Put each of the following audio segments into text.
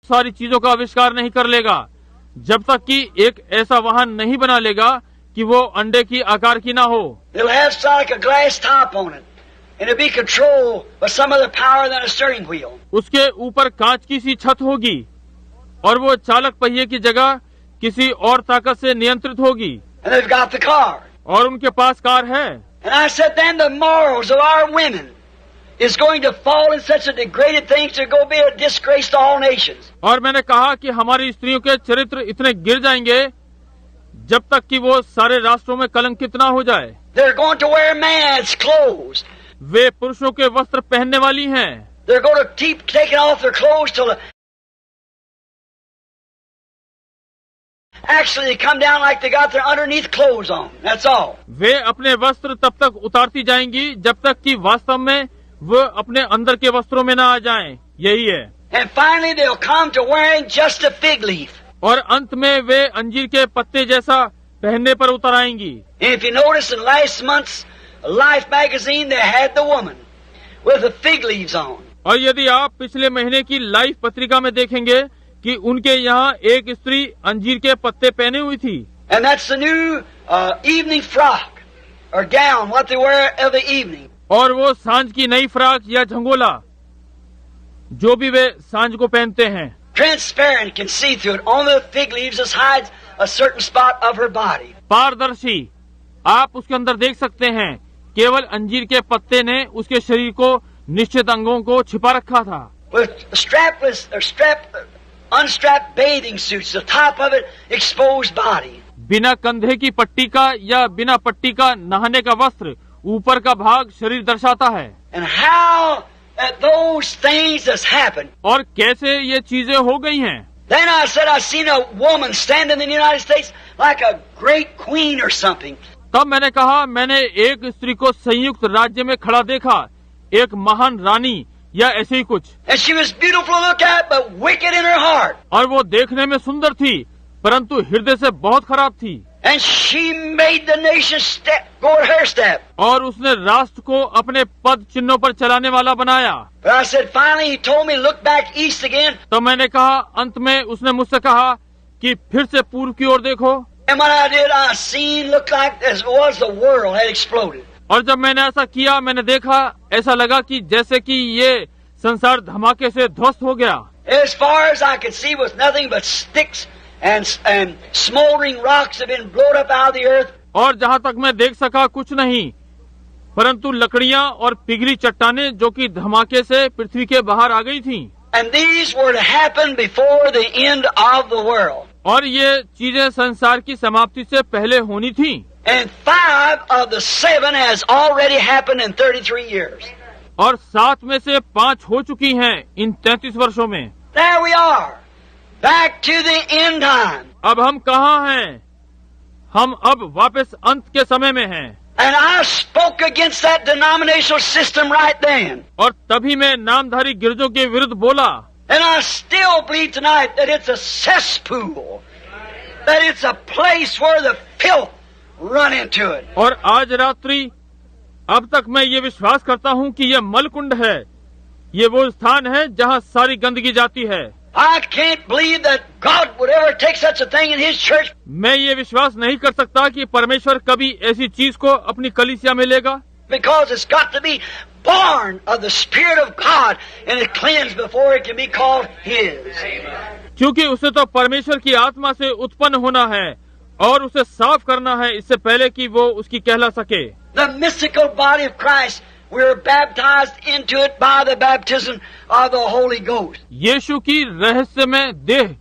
सारी चीजों का आविष्कार नहीं कर लेगा जब तक कि एक ऐसा वाहन नहीं बना लेगा कि वो अंडे की आकार की ना हो। It'll have like a glass top on it, and it'll be controlled by some other power than a steering wheel. उसके ऊपर कांच की सी छत होगी और वो चालक पहिए की जगह किसी और ताकत से नियंत्रित होगी। And they've got the car. और उनके पास कार है। And I said then the morals of our women is going to fall in such a degraded thing to go be a disgrace to all nations. और मैंने कहा कि हमारी स्त्रियों के चरित्र इतने गिर जाएंगे जब तक कि वो सारे राष्ट्रों में कलंकित ना हो जाए। They're going to wear man's clothes. वे पुरुषों के वस्त्र पहनने वाली हैं। They're going to keep taking off their clothes till actually they come down like they got their underneath clothes on. That's all. वे अपने वस्त्र तब तक उतारती जाएंगी जब तक कि वास्तव में वो अपने अंदर के वस्त्रों में ना आ जाएं। यही है। And finally they'll come to wearing just a fig leaf. और अंत में वे अंजीर के पत्ते जैसा पहनने पर उतर आएंगी। And if you notice in last month's Life magazine they had the woman with the fig leaves on. और यदि आप पिछले महीने की लाइफ पत्रिका में देखेंगे कि उनके यहाँ एक स्त्री अंजीर के पत्ते पहने हुई थी। And that's the new evening frock or gown, what they wear of the evening. और वो सांझ की नई फ्रॉक या झंगोला जो भी वे सांझ को पहनते हैं। Transparent, can see through it. On the fig leaves just hides a certain spot of her body. पारदर्शी, आप उसके अंदर देख सकते हैं। केवल अंजीर के पत्ते ने उसके शरीर को निश्चित अंगों को छिपा रखा था। With strapless or unstrapped bathing suits, the top of it exposed body. बिना कंधे की पट्टी का या बिना पट्टी का नहाने का वस्त्र, ऊपर का भाग शरीर दर्शाता है। And how those things has happened. और कैसे ये चीजें हो गई हैं। Then I said I seen a woman standing in the United States like a great queen or something. तब मैंने कहा मैंने एक स्त्री को संयुक्त राज्य में खड़ा देखा, एक महान रानी या ऐसे ही कुछ। And she was beautiful to look at, but wicked in her heart. और वो देखने में सुंदर थी परंतु हृदय से बहुत खराब थी। And she made the nation go at her step. और उसने राष्ट्र को अपने पद चिन्हों पर चलाने वाला बनाया। But I said finally he told me look back east again. तो मैंने कहा, अंत में उसने मुझसे कहा कि फिर से पूर्व की ओर देखो। And when I did, I seen looked like as was the world had exploded. और जब मैंने ऐसा किया मैंने देखा ऐसा लगा कि जैसे कि ये संसार धमाके से ध्वस्त हो गया। As far as I could see was nothing but sticks and smoldering rocks had been blown up out of the earth. और जहाँ तक मैं देख सका कुछ नहीं परंतु लकड़ियाँ और पिघली चट्टानें जो कि धमाके से पृथ्वी के बाहर आ गई थीं। And these were to happen before the end of the world. और ये चीजें संसार की समाप्ति से पहले होनी थी। And 5 of the 7 has already happened in 33 years. और 7 में से 5 हो चुकी हैं इन 33 वर्षों में। There we are, back to the end time. अब हम कहाँ हैं? हम अब वापस अंत के समय में हैं। And I spoke against that denominational system right then. और तभी मैं नामधारी गिरजों के विरुद्ध बोला। And I still believe tonight that it's a cesspool, that it's a place where the filth run into it. और आज रात्रि अब तक मैं ये विश्वास करता हूँ कि यह मलकुंड है, ये वो स्थान है जहाँ सारी गंदगी जाती है। I can't believe that God would ever take such a thing in His church. मैं ये विश्वास नहीं कर सकता कि परमेश्वर कभी ऐसी चीज को अपनी कलीसिया में लेगा। Because it's got to be born of the Spirit of God and it cleansed before it can be called His. क्योंकि उसे तो परमेश्वर की आत्मा से उत्पन्न होना है और उसे साफ करना है इससे पहले कि वो उसकी कहला सके। The mystical body of Christ, we're baptized into it by the baptism of the Holy Ghost. यीशु की रहस्यमय देह,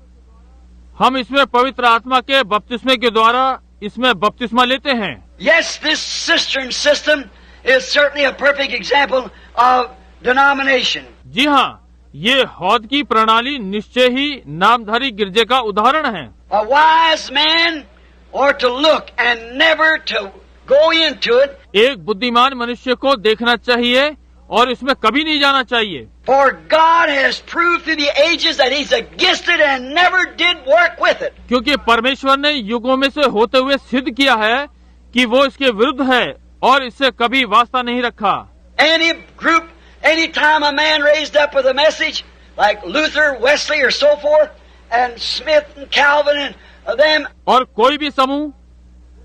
हम इसमें पवित्र आत्मा के बपतिस्मे के द्वारा इसमें बपतिस्मा लेते हैं। Yes, this cistern system is certainly a perfect example of denomination. जी हाँ, ये हौद की प्रणाली निश्चय ही नामधारी गिरजे का उदाहरण है। A wise man ought to look and never to go into it. एक बुद्धिमान मनुष्य को देखना चाहिए और इसमें कभी नहीं जाना चाहिए। For God has proved through the ages that He's against it and never did work with it. क्योंकि परमेश्वर ने युगों में से होते हुए सिद्ध किया है कि वो इसके विरुद्ध है और इससे कभी वास्ता नहीं रखा। Any group, any time a man raised up with a message, like Luther, Wesley, or so forth, and Smith and Calvin and them. और कोई भी समूह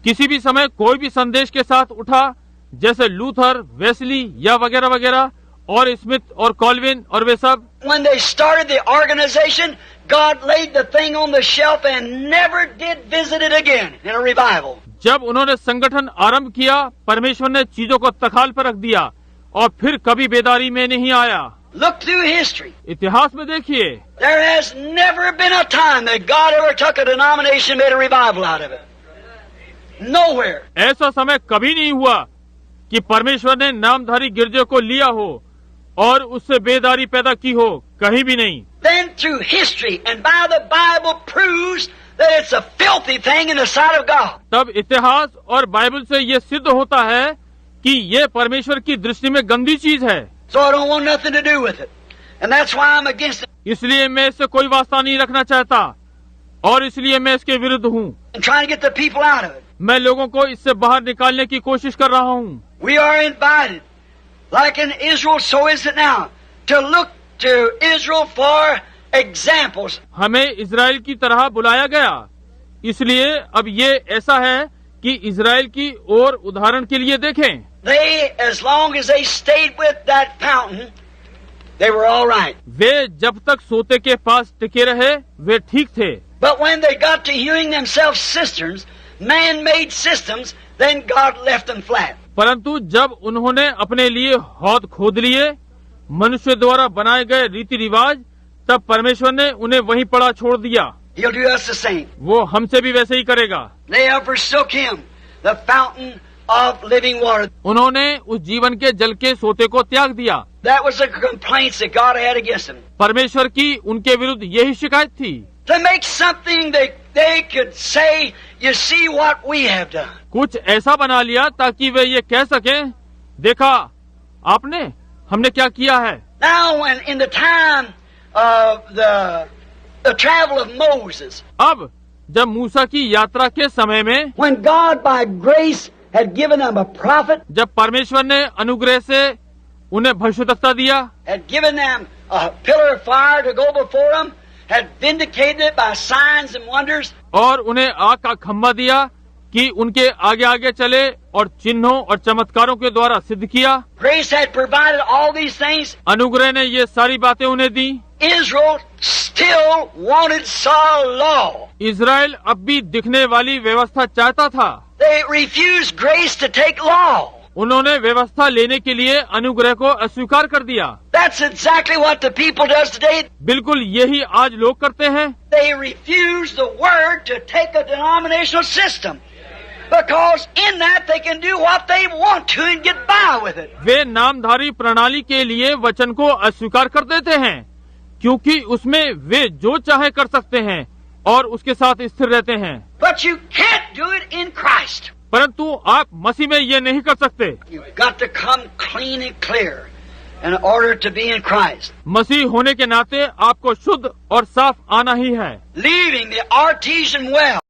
किसी भी समय कोई भी संदेश के साथ उठा, जैसे लूथर, वेस्ली या वगैरह वगैरह, और स्मिथ और कॉल्विन और वे सब। When they started the organization, God laid the thing on the shelf and never did visit it again in a revival. जब उन्होंने संगठन आरंभ किया, परमेश्वर ने चीजों को तखाल पर रख दिया और फिर कभी बेदारी में नहीं आया। Look through history. इतिहास में देखिए, There has never been a time that God ever took a denomination and made a revival out of it. Nowhere. ऐसा समय कभी नहीं हुआ कि परमेश्वर ने नामधारी गिरजे को लिया हो और उससे बेदारी पैदा की हो, कहीं भी नहीं। Then through history and by the Bible proves that it's a filthy thing in the sight of God. तब इतिहास और बाइबल से ये सिद्ध होता है कि ये परमेश्वर की दृष्टि में गंदी चीज है। So I don't want nothing to do with it. And that's why I'm against it. इसलिए मैं इससे कोई वास्ता नहीं रखना चाहता और इसलिए मैं इसके विरुद्ध हूँ। And trying to get the people out of it. मैं लोगों को इससे बाहर निकालने की कोशिश कर रहा हूँ। We are invited, like in Israel, so is it now, to look to Israel for examples. हमें इजराइल की तरह बुलाया गया, इसलिए अब ये ऐसा है कि इजराइल की ओर उदाहरण के लिए देखें। They, as long as they stayed with that fountain, they were all right. वे जब तक सोते के पास टिके रहे, वे ठीक थे। But when they got to hewing themselves cisterns, man-made systems, then God left them flat. परंतु जब उन्होंने अपने लिए हौद खोद लिए, मनुष्य द्वारा बनाए गए रीति रिवाज, तब परमेश्वर ने उन्हें वहीं पड़ा छोड़ दिया। He'll do us the same. वो हमसे भी वैसे ही करेगा। They have forsook him, the fountain of living water. उन्होंने उस जीवन के जल के सोते को त्याग दिया। That was the complaints that God had against them. परमेश्वर की उनके विरुद्ध यही शिकायत थी। To make something that they could say, you see what we have done. कुछ ऐसा बना लिया ताकि वे ये कह सकें, देखा आपने, हमने क्या किया है। Now, when in the time of the travel of Moses, अब जब मूसा की यात्रा के समय में, when God by grace had given them a prophet, जब परमेश्वर ने अनुग्रह से उन्हें भविष्यवक्ता दिया, had given them a pillar of fire to go before them, had vindicated it by signs and wonders, और उन्हें आग का खम्भा दिया कि उनके आगे आगे चले और चिन्हों और चमत्कारों के द्वारा सिद्ध किया। grace had provided all these things. अनुग्रह ने ये सारी बातें उन्हें दी। Israel still wanted Saul law. Israel अब भी दिखने वाली व्यवस्था चाहता था। They refused grace to take law. उन्होंने व्यवस्था लेने के लिए अनुग्रह को अस्वीकार कर दिया। That's exactly what the people does today. बिल्कुल यही आज लोग करते हैं। They refuse the word to take a denominational system. Because in that they can do what they want to and get by with it. वे नामधारी प्रणाली के लिए वचन को अस्वीकार कर देते हैं, क्योंकि उसमें वे जो चाहे कर सकते हैं और उसके साथ स्थिर रहते हैं। But you can't do it in Christ. परंतु आप मसीह में ये नहीं कर सकते। You've got to come clean and clear in order to be in Christ. मसीह होने के नाते आपको शुद्ध और साफ आना ही है। Leaving the artesian well.